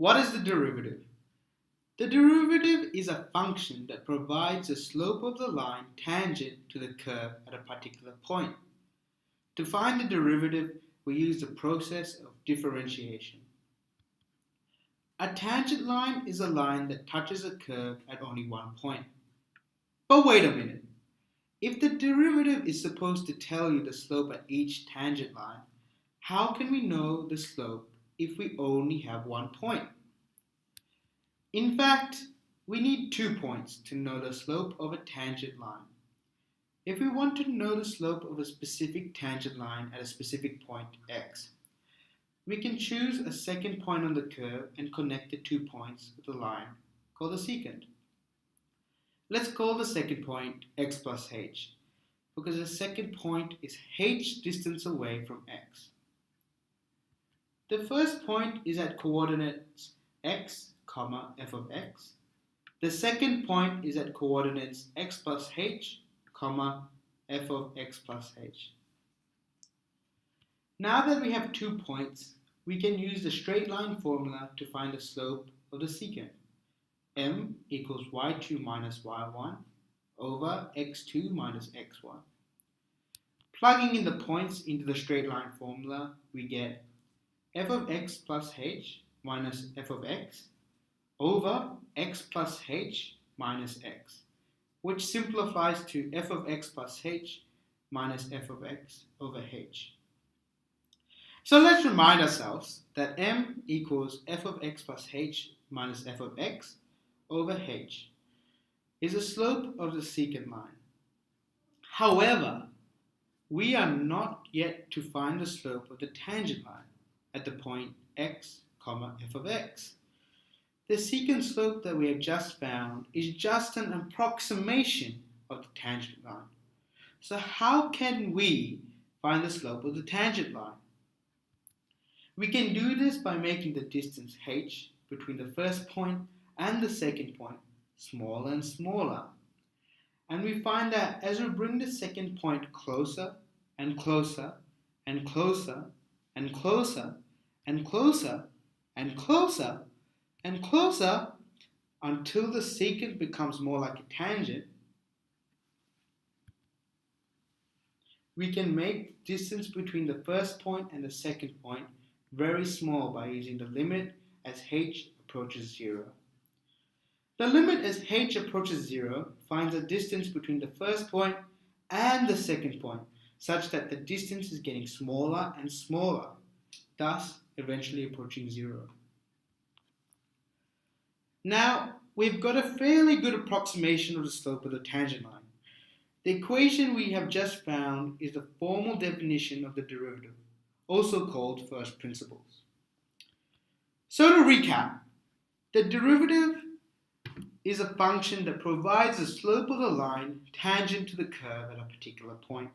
What is the derivative? The derivative is a function that provides the slope of the line tangent to the curve at a particular point. To find the derivative, we use the process of differentiation. A tangent line is a line that touches a curve at only one point. But wait a minute. If the derivative is supposed to tell you the slope at each tangent line, how can we know the slope if we only have one point? In fact, we need 2 points to know the slope of a tangent line. If we want to know the slope of a specific tangent line at a specific point x, we can choose a second point on the curve and connect the 2 points of the line called the secant. Let's call the second point x plus h, because the second point is h distance away from x. The first point is at coordinates x, f of x. The second point is at coordinates x plus h, f of x plus h. Now that we have 2 points, we can use the straight line formula to find the slope of the secant. M equals y2 minus y1 over x2 minus x1. Plugging in the points into the straight line formula, we get f of x plus h minus f of x over x plus h minus x, which simplifies to f of x plus h minus f of x over h. So let's remind ourselves that m equals f of x plus h minus f of x over h is the slope of the secant line. However, we are not yet to find the slope of the tangent line at the point x, f of x. The secant slope that we have just found is just an approximation of the tangent line. So how can we find the slope of the tangent line? We can do this by making the distance h between the first point and the second point smaller and smaller. And we find that as we bring the second point closer and closer and closer and closer and closer and closer and closer until the secant becomes more like a tangent, we can make the distance between the first point and the second point very small by using the limit as h approaches 0. The limit as h approaches 0 finds a distance between the first point and the second point such that the distance is getting smaller and smaller, thus eventually approaching 0. Now, we've got a fairly good approximation of the slope of the tangent line. The equation we have just found is the formal definition of the derivative, also called first principles. So to recap, the derivative is a function that provides the slope of the line tangent to the curve at a particular point.